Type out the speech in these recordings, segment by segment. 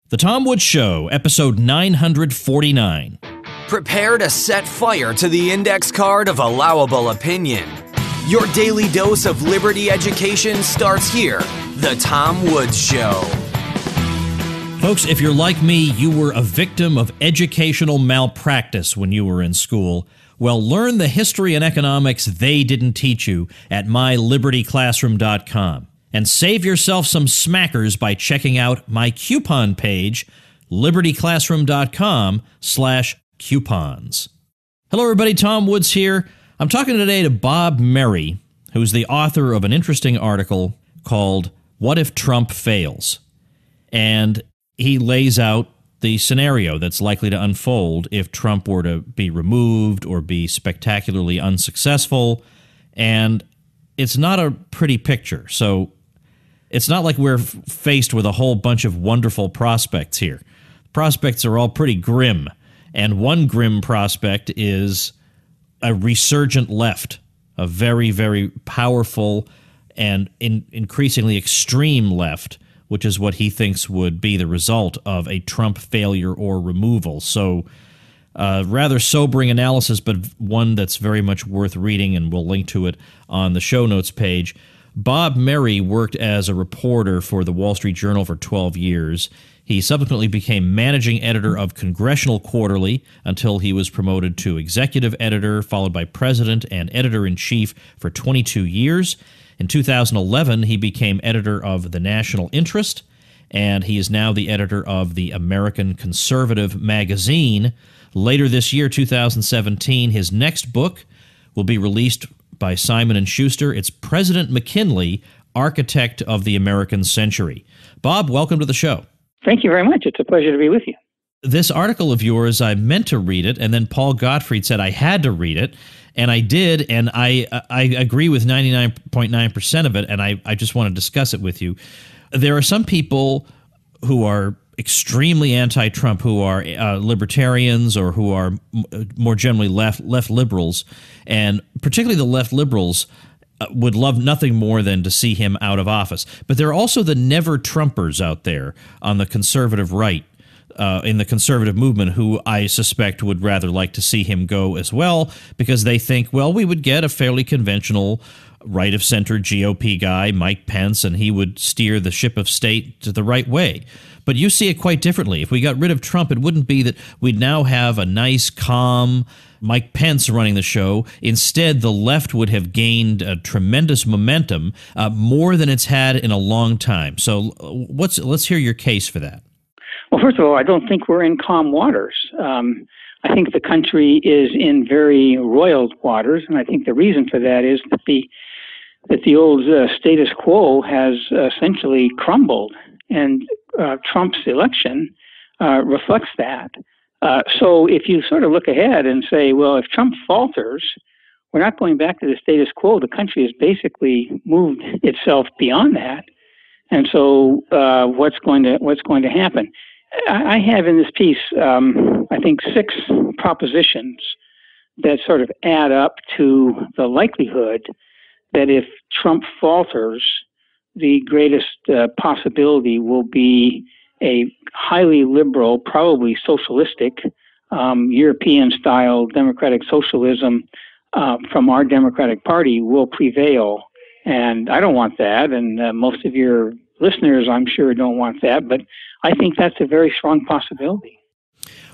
The Tom Woods Show, episode 949. Prepare to set fire to the index card of allowable opinion. Your daily dose of liberty education starts here. The Tom Woods Show. Folks, if you're like me, you were a victim of educational malpractice when you were in school. Well, learn the history and economics they didn't teach you at mylibertyclassroom.com. And save yourself some smackers by checking out my coupon page, libertyclassroom.com/coupons. Hello, everybody. Tom Woods here. I'm talking today to Bob Merry, who's the author of an interesting article called What If Trump Fails? And he lays out the scenario that's likely to unfold if Trump were to be removed or be spectacularly unsuccessful. And it's not a pretty picture. So it's not like we're faced with a whole bunch of wonderful prospects here. Prospects are all pretty grim. And one grim prospect is a resurgent left, a very, very powerful and increasingly extreme left, which is what he thinks would be the result of a Trump failure or removal. So rather sobering analysis, but one that's very much worth reading, and we'll link to it on the show notes page. Bob Merry worked as a reporter for the Wall Street Journal for 12 years. He subsequently became managing editor of Congressional Quarterly until he was promoted to executive editor, followed by president and editor-in-chief for 22 years. In 2011, he became editor of The National Interest, and he is now the editor of the American Conservative magazine. Later this year, 2017, his next book will be released by Simon & Schuster. It's President McKinley, Architect of the American Century. Bob, welcome to the show. Thank you very much. It's a pleasure to be with you. This article of yours, I meant to read it, and then Paul Gottfried said I had to read it, and I did, and I agree with 99.9% of it, and I just want to discuss it with you. There are some people who are extremely anti-Trump, who are libertarians or who are more generally left liberals, and particularly the left liberals would love nothing more than to see him out of office. But there are also the never-Trumpers out there on the conservative right, in the conservative movement, who I suspect would rather like to see him go as well, because they think, well, we would get a fairly conventional right-of-center GOP guy, Mike Pence, and he would steer the ship of state to the right way. But you see it quite differently. If we got rid of Trump, it wouldn't be that we'd now have a nice, calm Mike Pence running the show. Instead, the left would have gained a tremendous momentum, more than it's had in a long time. So let's hear your case for that. Well, first of all, I don't think we're in calm waters. I think the country is in very roiled waters, and I think the reason for that is that the old status quo has essentially crumbled, and Trump's election reflects that. So if you sort of look ahead and say, well, if Trump falters, we're not going back to the status quo. The country has basically moved itself beyond that. And so what's going to happen? I have in this piece, I think, 6 propositions that sort of add up to the likelihood that if Trump falters, the greatest possibility will be a highly liberal, probably socialistic, European-style democratic socialism from our Democratic Party will prevail. And I don't want that, and most of your listeners, I'm sure, don't want that, but I think that's a very strong possibility.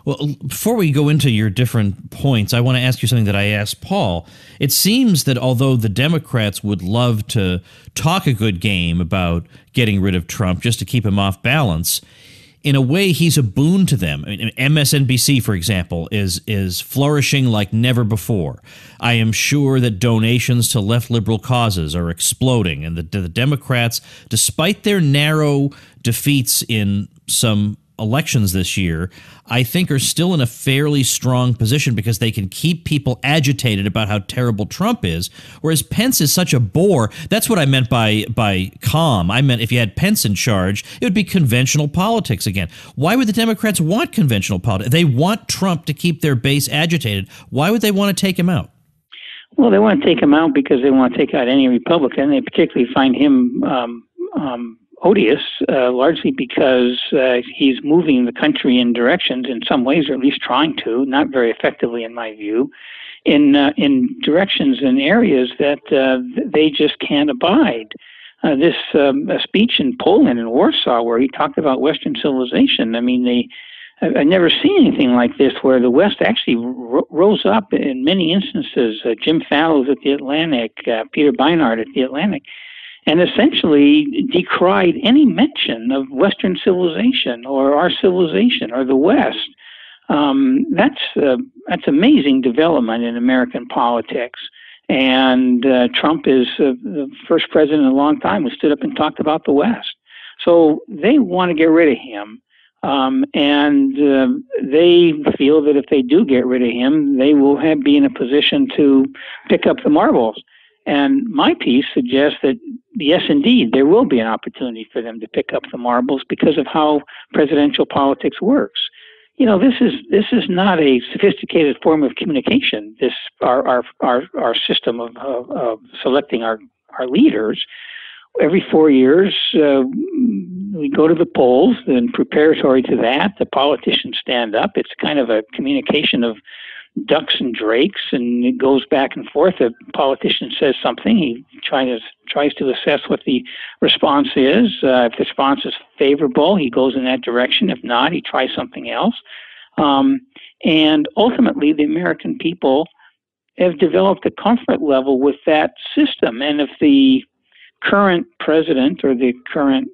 Well, before we go into your different points, I want to ask you something that I asked Paul. It seems that although the Democrats would love to talk a good game about getting rid of Trump just to keep him off balance, in a way he's a boon to them. I mean, MSNBC, for example, is flourishing like never before. I am sure that donations to left liberal causes are exploding, and the Democrats, despite their narrow defeats in some elections this year, I think are still in a fairly strong position because they can keep people agitated about how terrible Trump is, whereas Pence is such a bore. That's what I meant by calm. I meant if you had Pence in charge, it would be conventional politics again. Why would the Democrats want conventional politics? They want Trump to keep their base agitated. Why would they want to take him out? Well, they want to take him out because they want to take out any Republican. They particularly find him odious, largely because he's moving the country in directions, in some ways, or at least trying to, not very effectively in my view, in directions and areas that they just can't abide. This speech in Poland, in Warsaw, where he talked about Western civilization, I mean, I've never seen anything like this, where the West actually rose up in many instances. Jim Fallows at the Atlantic, Peter Beinart at the Atlantic, and essentially decried any mention of Western civilization or our civilization or the West. That's amazing development in American politics. And Trump is the first president in a long time who stood up and talked about the West. So they want to get rid of him. And they feel that if they do get rid of him, they will be in a position to pick up the marbles. And my piece suggests that, yes, indeed, there will be an opportunity for them to pick up the marbles because of how presidential politics works. You know, this is not a sophisticated form of communication. This our system of selecting our leaders. Every 4 years, we go to the polls, and preparatory to that, the politicians stand up. It's kind of a communication of ducks and drakes, and it goes back and forth. A politician says something, he tries to assess what the response is. If the response is favorable, he goes in that direction. If not, he tries something else. And ultimately, the American people have developed a comfort level with that system. And if the current president or the current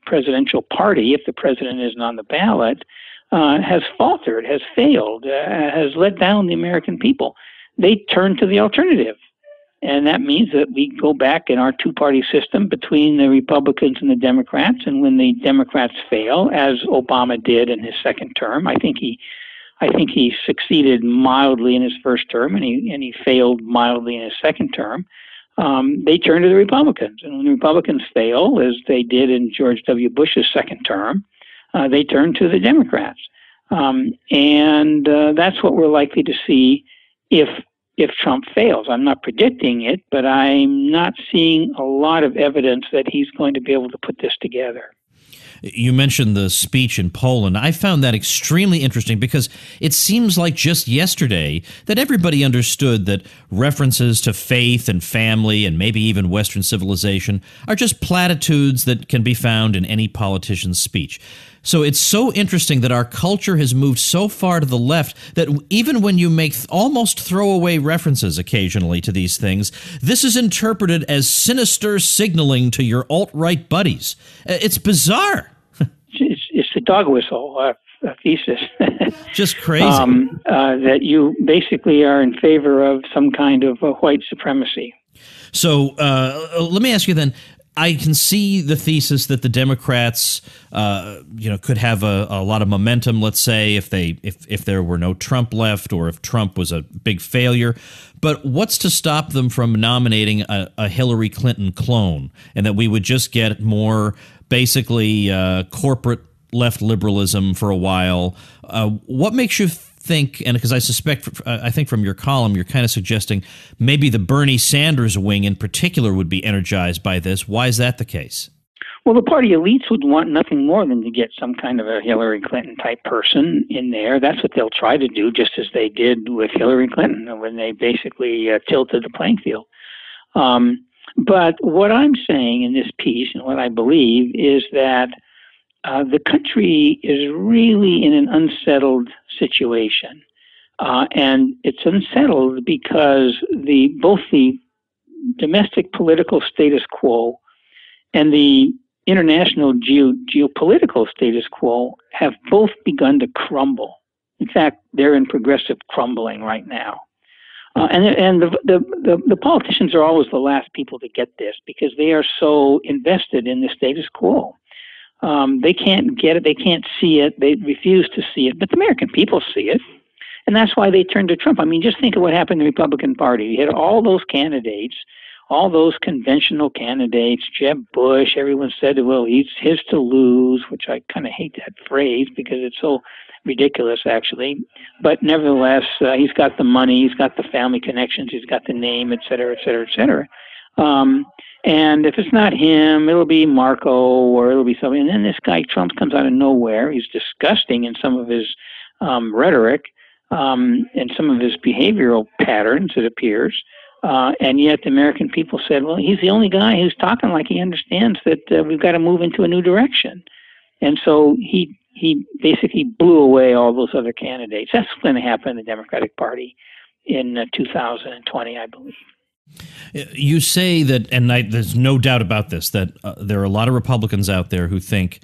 presidential party, if the president isn't on the ballot, has faltered, has failed, has let down the American people, they turn to the alternative. And that means that we go back in our two-party system between the Republicans and the Democrats. And when the Democrats fail, as Obama did in his second term, I think he succeeded mildly in his first term, and he failed mildly in his second term. They turn to the Republicans. And when the Republicans fail, as they did in George W. Bush's second term, they turn to the Democrats. And that's what we're likely to see if Trump fails. I'm not predicting it, but I'm not seeing a lot of evidence that he's going to be able to put this together. You mentioned the speech in Poland. I found that extremely interesting because it seems like just yesterday that everybody understood that references to faith and family and maybe even Western civilization are just platitudes that can be found in any politician's speech. So it's so interesting that our culture has moved so far to the left that even when you make almost throwaway references occasionally to these things, this is interpreted as sinister signaling to your alt-right buddies. It's bizarre. It's the dog whistle thesis. Just crazy. That you basically are in favor of some kind of white supremacy. So let me ask you then, I can see the thesis that the Democrats, could have a lot of momentum. Let's say if there were no Trump left, or if Trump was a big failure. But what's to stop them from nominating a Hillary Clinton clone, and that we would just get more basically corporate left liberalism for a while? What makes you think, and because I think from your column, you're kind of suggesting maybe the Bernie Sanders wing in particular would be energized by this. Why is that the case? Well, the party elites would want nothing more than to get some kind of a Hillary Clinton type person in there. That's what they'll try to do, just as they did with Hillary Clinton when they basically tilted the playing field. But what I'm saying in this piece, and what I believe, is that the country is really in an unsettled situation. And it's unsettled because both the domestic political status quo and the international geopolitical status quo have both begun to crumble. In fact, they're in progressive crumbling right now. And the politicians are always the last people to get this because they are so invested in the status quo. They can't get it. They can't see it. They refuse to see it. But the American people see it. And that's why they turned to Trump. I mean, just think of what happened in the Republican Party. You had all those candidates, all those conventional candidates, Jeb Bush. Everyone said, well, he's his to lose, which I kind of hate that phrase because it's so ridiculous, actually. But nevertheless, he's got the money, he's got the family connections, he's got the name, et cetera, et cetera, et cetera. And if it's not him, it'll be Marco or it'll be somebody. And then this guy Trump comes out of nowhere. He's disgusting in some of his rhetoric and some of his behavioral patterns, it appears. And yet the American people said, well, he's the only guy who's talking like he understands that we've got to move into a new direction. And so he basically blew away all those other candidates. That's going to happen in the Democratic Party in 2020, I believe. You say that, and there's no doubt about this, that there are a lot of Republicans out there who think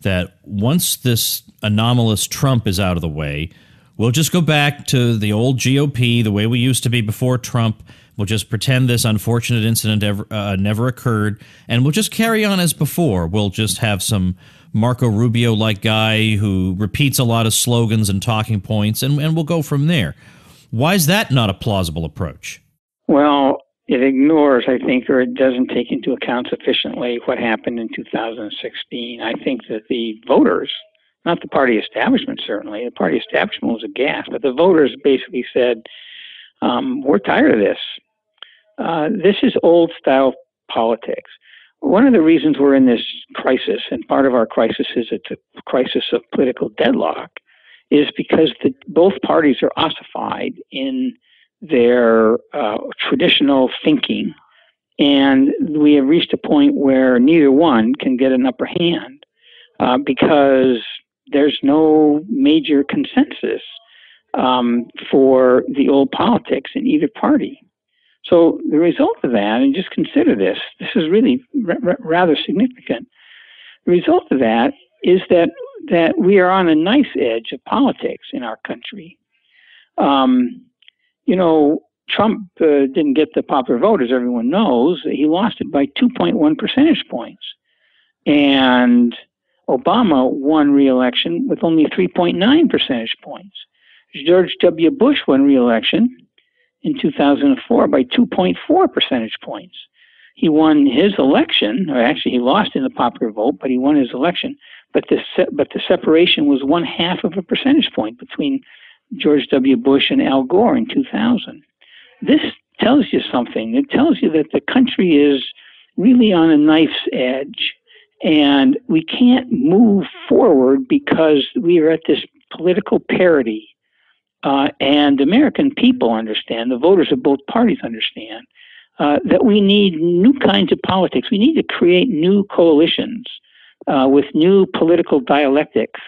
that once this anomalous Trump is out of the way, we'll just go back to the old GOP, the way we used to be before Trump. We'll just pretend this unfortunate incident never occurred, and we'll just carry on as before. We'll just have some Marco Rubio-like guy who repeats a lot of slogans and talking points, and we'll go from there. Why is that not a plausible approach? Well, it ignores, I think, or it doesn't take into account sufficiently what happened in 2016. I think that the voters, not the party establishment certainly, the party establishment was aghast, but the voters basically said, we're tired of this. This is old-style politics. One of the reasons we're in this crisis, and part of our crisis is it's a crisis of political deadlock, is because both parties are ossified in their traditional thinking, and we have reached a point where neither one can get an upper hand because there's no major consensus for the old politics in either party. So the result of that, and just consider this is really rather significant. The result of that is that we are on a nice edge of politics in our country. Trump didn't get the popular vote, as everyone knows. He lost it by 2.1 percentage points. And Obama won re-election with only 3.9 percentage points. George W. Bush won re-election in 2004 by 2.4 percentage points. He won his election, or actually he lost in the popular vote, but he won his election. But the separation was 0.5 of a percentage point between George W. Bush and Al Gore in 2000. This tells you something. It tells you that the country is really on a knife's edge, and we can't move forward because we are at this political parity. And American people understand, the voters of both parties understand, that we need new kinds of politics. We need to create new coalitions with new political dialectics,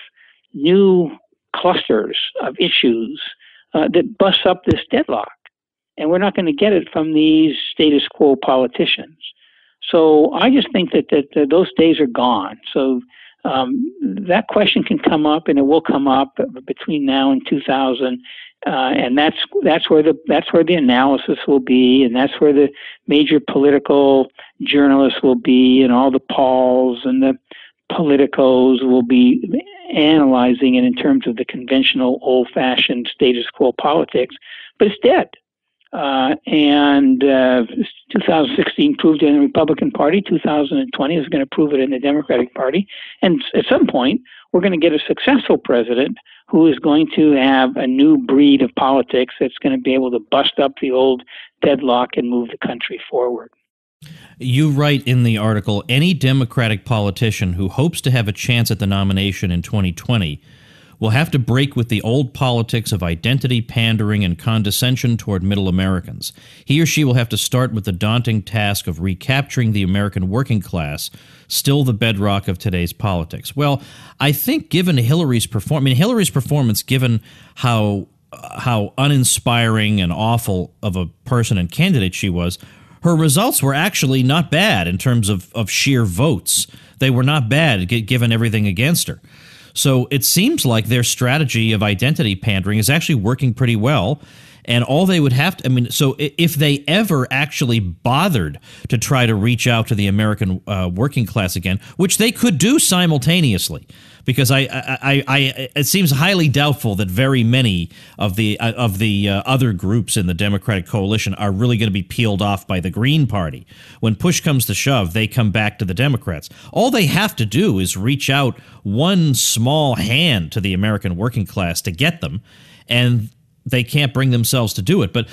new clusters of issues that bust up this deadlock. And we're not going to get it from these status quo politicians. So I just think that those days are gone. So that question can come up, and it will come up between now and 2000, and that's where the analysis will be, and that's where the major political journalists will be, and all the Pauls and the politicos will be analyzing it in terms of the conventional, old-fashioned status quo politics. But it's dead. And 2016 proved it in the Republican Party. 2020 is going to prove it in the Democratic Party. And at some point, we're going to get a successful president who is going to have a new breed of politics that's going to be able to bust up the old deadlock and move the country forward. You write in the article, any Democratic politician who hopes to have a chance at the nomination in 2020 will have to break with the old politics of identity pandering and condescension toward middle Americans. He or she will have to start with the daunting task of recapturing the American working class, still the bedrock of today's politics. Well, I think given Hillary's performance, given how uninspiring and awful of a person and candidate she was, her results were actually not bad in terms of sheer votes. They were not bad given everything against her. So it seems like their strategy of identity pandering is actually working pretty well. And all they would have to, so if they ever actually bothered to try to reach out to the American working class again, which they could do simultaneously, because it seems highly doubtful that very many of the other groups in the Democratic coalition are really going to be peeled off by the Green Party. When push comes to shove, they come back to the Democrats. All they have to do is reach out one small hand to the American working class to get them, and they can't bring themselves to do it. But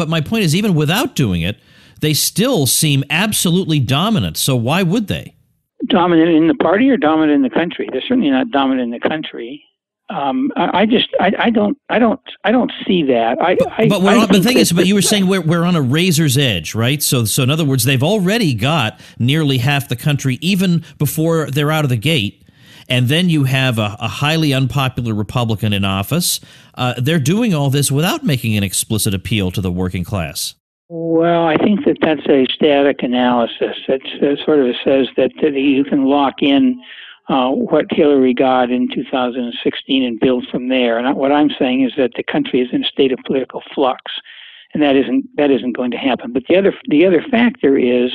my point is, even without doing it, they still seem absolutely dominant. So why would they? Dominant in the party or dominant in the country? They're certainly not dominant in the country. I don't see that. But the thing is, but you were saying we're on a razor's edge, right? So in other words, they've already got nearly half the country, even before they're out of the gate. And then you have a highly unpopular Republican in office. They're doing all this without making an explicit appeal to the working class. Well, I think that's a static analysis. It sort of says that you can lock in what Hillary got in 2016 and build from there. And what I'm saying is that the country is in a state of political flux, and that isn't going to happen. But the other factor is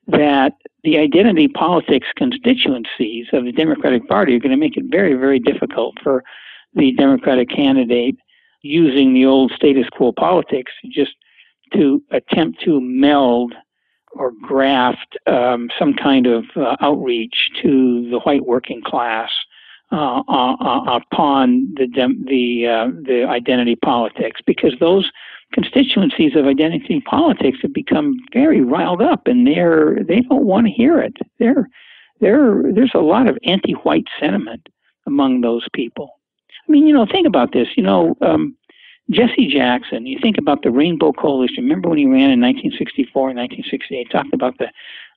that the identity politics constituencies of the Democratic Party are going to make it very, very difficult for the Democratic candidate using the old status quo politics just to attempt to meld or graft some kind of outreach to the white working class upon the identity politics, because those constituencies of identity politics have become very riled up, and they don't want to hear it. There's a lot of anti-white sentiment among those people. I mean, think about this. Jesse Jackson, you think about the Rainbow Coalition. Remember when he ran in 1964 and 1968, talked about the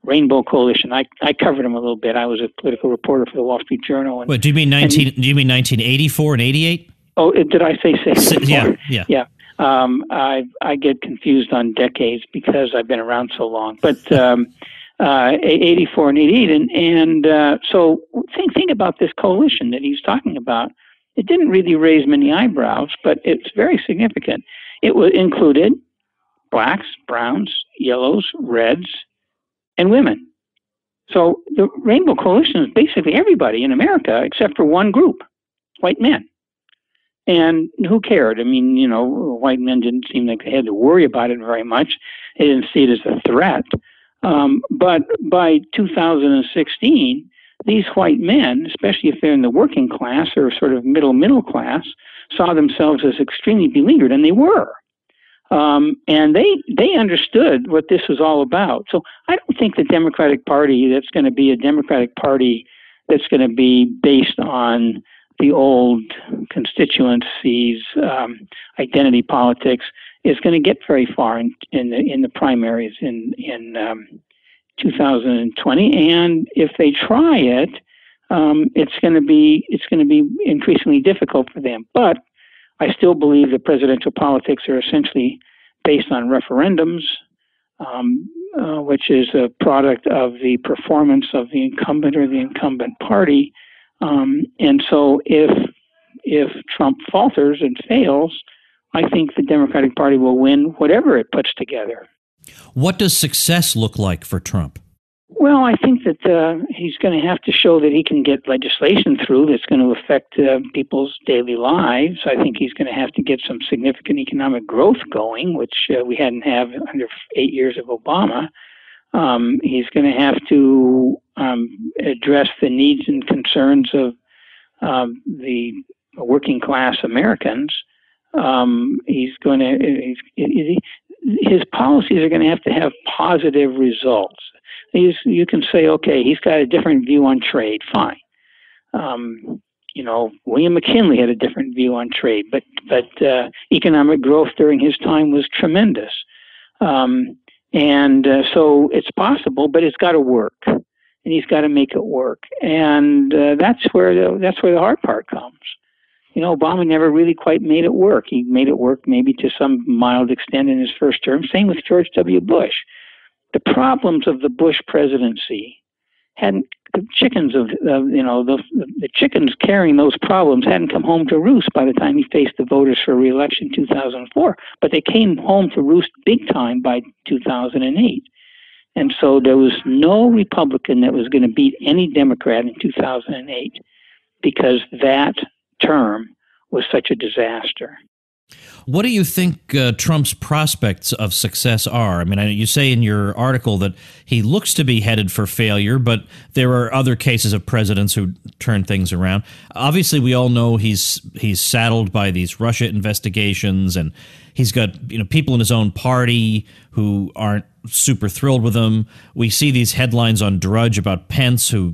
Rainbow Coalition. I covered him a little bit. I was a political reporter for the Wall Street Journal. Do you mean 1984 and 88? Oh, did I say 64? Yeah. I get confused on decades because I've been around so long. But 84 and 88, and so think about this coalition that he's talking about. It didn't really raise many eyebrows, but it's very significant. It included blacks, browns, yellows, reds, and women. So the Rainbow Coalition is basically everybody in America except for one group, white men. And who cared? I mean, white men didn't seem like they had to worry about it very much. They didn't see it as a threat. But by 2016, these white men, especially if they're in the working class or sort of middle class, saw themselves as extremely beleaguered, and they were. And they understood what this was all about. So I don't think the Democratic Party that's going to be a Democratic Party that's going to be based on the old constituencies, identity politics, is going to get very far in the primaries in 2020, and if they try it, it's going to be increasingly difficult for them. But I still believe that presidential politics are essentially based on referendums, which is a product of the performance of the incumbent or the incumbent party. And so, if Trump falters and fails, I think the Democratic Party will win whatever it puts together. What does success look like for Trump? Well, I think that he's going to have to show that he can get legislation through that's going to affect people's daily lives. I think he's going to have to get some significant economic growth going, which we hadn't had under 8 years of Obama. He's going to have to address the needs and concerns of the working class Americans. His policies are going to have positive results. You can say, okay, he's got a different view on trade. Fine. William McKinley had a different view on trade, but economic growth during his time was tremendous. So it's possible, but it's got to work, and he's got to make it work. And that's where the hard part comes. Obama never really quite made it work. He made it work maybe to some mild extent in his first term. Same with George W. Bush. The problems of the Bush presidency the chickens carrying those problems hadn't come home to roost by the time he faced the voters for re-election in 2004, but they came home to roost big time by 2008. And so there was no Republican that was going to beat any Democrat in 2008 because that term was such a disaster. What do you think Trump's prospects of success are? I mean, you say in your article that he looks to be headed for failure, but there are other cases of presidents who turn things around. Obviously, we all know he's saddled by these Russia investigations, and he's got people in his own party who aren't super thrilled with him. We see these headlines on Drudge about Pence, who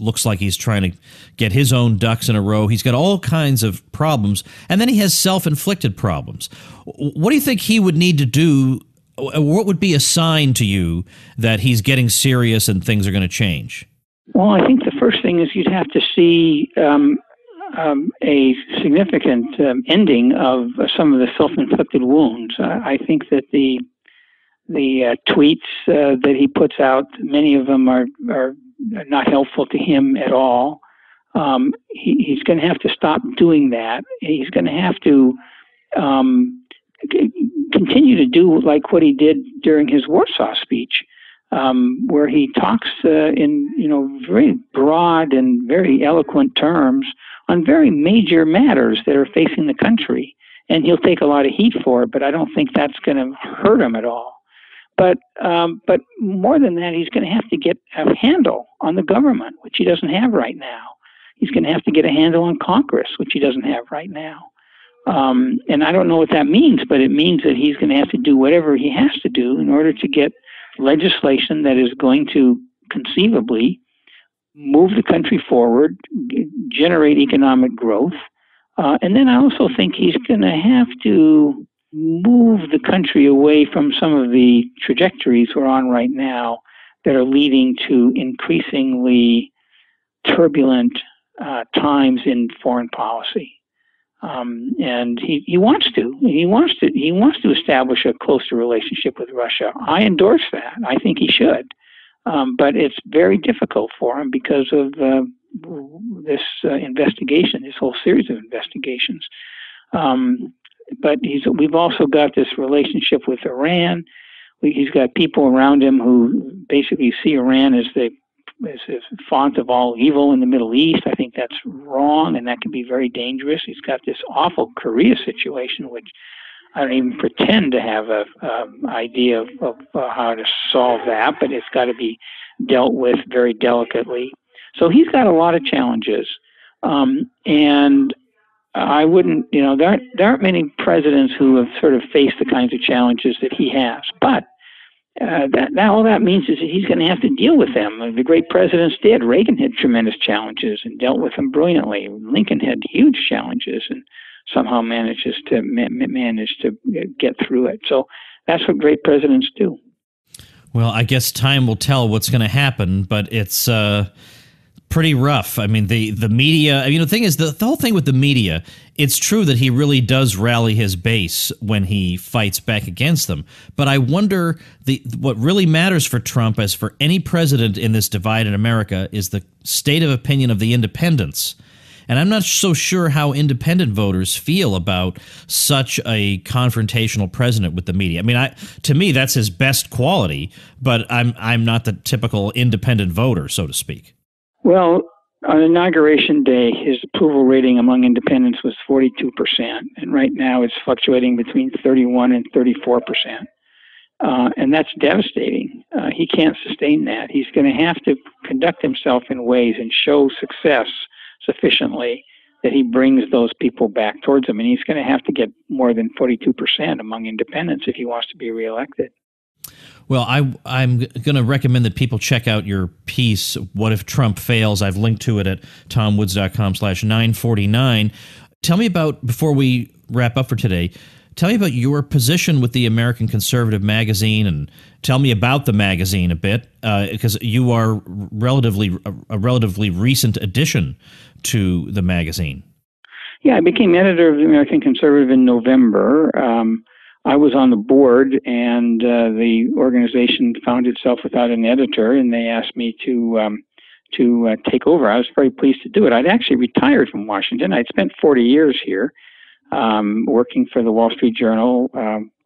looks like he's trying to get his own ducks in a row. He's got all kinds of problems, and then he has self-inflicted problems. What do you think he would need to do? What would be a sign to you that he's getting serious and things are going to change? Well, I think the first thing is you'd have to see a significant ending of some of the self-inflicted wounds. I think that the tweets that he puts out, many of them are not helpful to him at all. He's going to have to stop doing that. He's going to have to continue to do like what he did during his Warsaw speech, where he talks in very broad and very eloquent terms on very major matters that are facing the country. And he'll take a lot of heat for it, but I don't think that's going to hurt him at all. But more than that, he's going to have to get a handle on the government, which he doesn't have right now. He's going to have to get a handle on Congress, which he doesn't have right now. And I don't know what that means, but it means that he's going to have to do whatever he has to do in order to get legislation that is going to conceivably move the country forward, generate economic growth. And then I also think he's going to have to move the country away from some of the trajectories we're on right now that are leading to increasingly turbulent times in foreign policy. And he wants to establish a closer relationship with Russia. I endorse that. I think he should. But it's very difficult for him because of this investigation, this whole series of investigations. But we've also got this relationship with Iran. He's got people around him who basically see Iran as the font of all evil in the Middle East. I think that's wrong, and that can be very dangerous. He's got this awful Korea situation, which I don't even pretend to have a idea of how to solve that, but it's got to be dealt with very delicately. So he's got a lot of challenges, and I wouldn't, there aren't many presidents who have sort of faced the kinds of challenges that he has. But all that means is that he's going to have to deal with them. The great presidents did. Reagan had tremendous challenges and dealt with them brilliantly. Lincoln had huge challenges and somehow managed to get through it. So that's what great presidents do. Well, I guess time will tell what's going to happen, but it's pretty rough. I mean, the media, the thing is, the whole thing with the media, it's true that he really does rally his base when he fights back against them. But I wonder, what really matters for Trump, as for any president in this divided America, is the state of opinion of the independents. And I'm not so sure how independent voters feel about such a confrontational president with the media. I mean, to me, that's his best quality, but I'm not the typical independent voter, so to speak. Well, on Inauguration Day, his approval rating among independents was 42%, and right now it's fluctuating between 31 and 34%. And that's devastating. He can't sustain that. He's going to have to conduct himself in ways and show success sufficiently that he brings those people back towards him. And he's going to have to get more than 42% among independents if he wants to be reelected. Well, I'm going to recommend that people check out your piece, What If Trump Fails? I've linked to it at tomwoods.com/949. Tell me about, before we wrap up for today, tell me about your position with the American Conservative magazine, and tell me about the magazine a bit, because you are a relatively recent addition to the magazine. Yeah, I became editor of the American Conservative in November. I was on the board, and the organization found itself without an editor, and they asked me to take over. I was very pleased to do it. I'd actually retired from Washington. I'd spent 40 years here, working for the Wall Street Journal,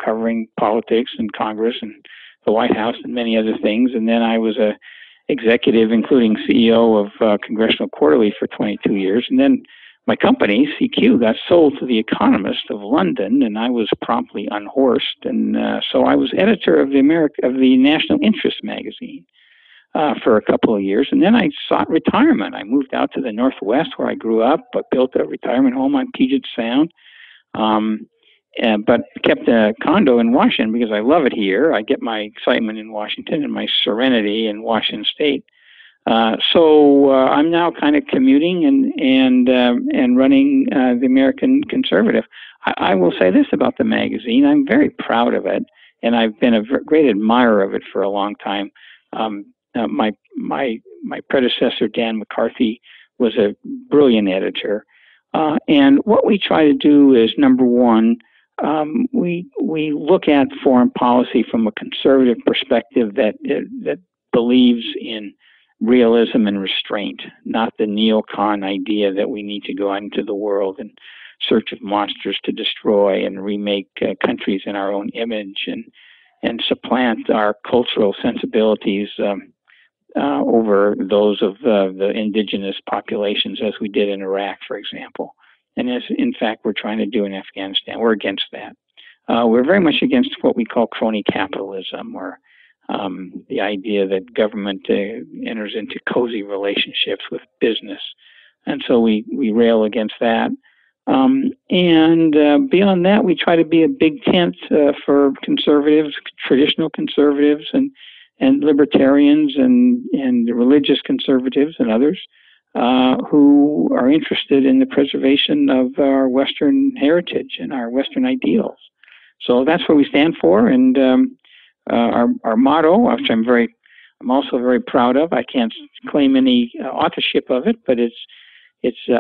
covering politics and Congress and the White House and many other things. And then I was a executive, including CEO of Congressional Quarterly for 22 years. And then my company, CQ, got sold to The Economist of London, and I was promptly unhorsed. And so I was editor of the National Interest magazine for a couple of years. And then I sought retirement. I moved out to the Northwest where I grew up, but built a retirement home on Puget Sound. But kept a condo in Washington because I love it here. I get my excitement in Washington and my serenity in Washington State. So I'm now kind of commuting and running the American Conservative. I will say this about the magazine: I'm very proud of it, and I've been a great admirer of it for a long time. My predecessor, Dan McCarthy, was a brilliant editor, and what we try to do is, number one, we look at foreign policy from a conservative perspective that believes in realism and restraint, not the neocon idea that we need to go out into the world in search of monsters to destroy and remake countries in our own image and supplant our cultural sensibilities over those of the indigenous populations, as we did in Iraq, for example. And as, in fact, we're trying to do in Afghanistan. We're against that. We're very much against what we call crony capitalism, or the idea that government enters into cozy relationships with business. And so we rail against that. And beyond that, we try to be a big tent for conservatives, traditional conservatives, and libertarians and religious conservatives and others who are interested in the preservation of our Western heritage and our Western ideals. So that's what we stand for, and our motto, which I'm also very proud of. I can't claim any authorship of it, but it's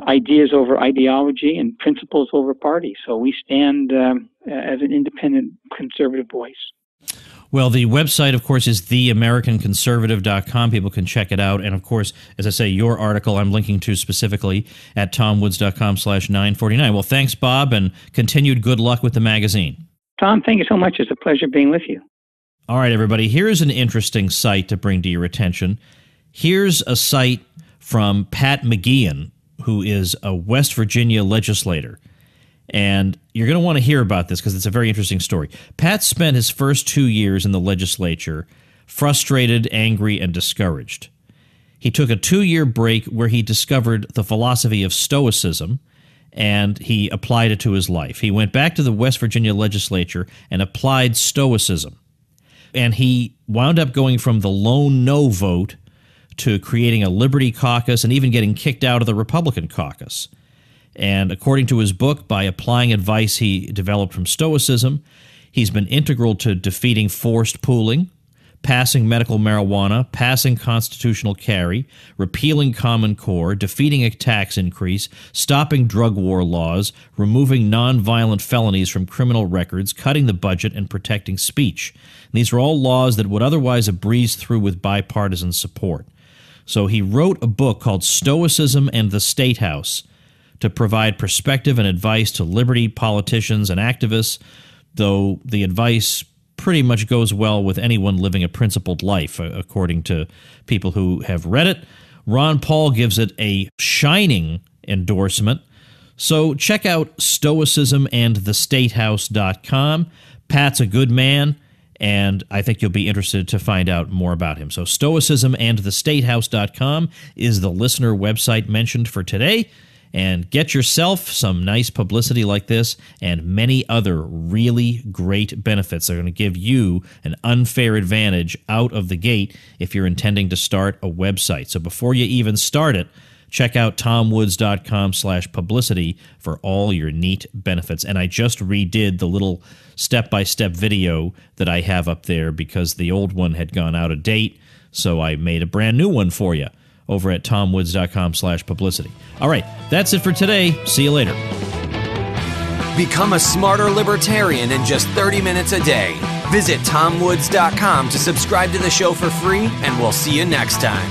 ideas over ideology and principles over party. So we stand as an independent conservative voice. Well, the website, of course, is theamericanconservative.com. People can check it out. And, of course, as I say, your article I'm linking to specifically at tomwoods.com/949. Well, thanks, Bob, and continued good luck with the magazine. Tom, thank you so much. It's a pleasure being with you. All right, everybody, here's an interesting site to bring to your attention. Here's a site from Pat McGeehan, who is a West Virginia legislator. And you're going to want to hear about this because it's a very interesting story. Pat spent his first 2 years in the legislature frustrated, angry, and discouraged. He took a 2-year break where he discovered the philosophy of Stoicism, and he applied it to his life. He went back to the West Virginia legislature and applied Stoicism. And he wound up going from the lone no vote to creating a Liberty caucus and even getting kicked out of the Republican caucus. And according to his book, by applying advice he developed from Stoicism, he's been integral to defeating forced pooling, passing medical marijuana, passing constitutional carry, repealing Common Core, defeating a tax increase, stopping drug war laws, removing nonviolent felonies from criminal records, cutting the budget, and protecting speech. And these are all laws that would otherwise have breezed through with bipartisan support. So he wrote a book called Stoicism and the State House to provide perspective and advice to liberty politicians and activists, though the advice pretty much goes well with anyone living a principled life, according to people who have read it. Ron Paul gives it a shining endorsement. So check out stoicismandthestatehouse.com. Pat's a good man, and I think you'll be interested to find out more about him. So stoicismandthestatehouse.com is the listener website mentioned for today. And get yourself some nice publicity like this and many other really great benefits that are going to give you an unfair advantage out of the gate if you're intending to start a website. So before you even start it, check out tomwoods.com/publicity for all your neat benefits. And I just redid the little step-by-step video that I have up there because the old one had gone out of date, so I made a brand new one for you over at tomwoods.com/publicity. All right, that's it for today. See you later. Become a smarter libertarian in just 30 minutes a day. Visit tomwoods.com to subscribe to the show for free, and we'll see you next time.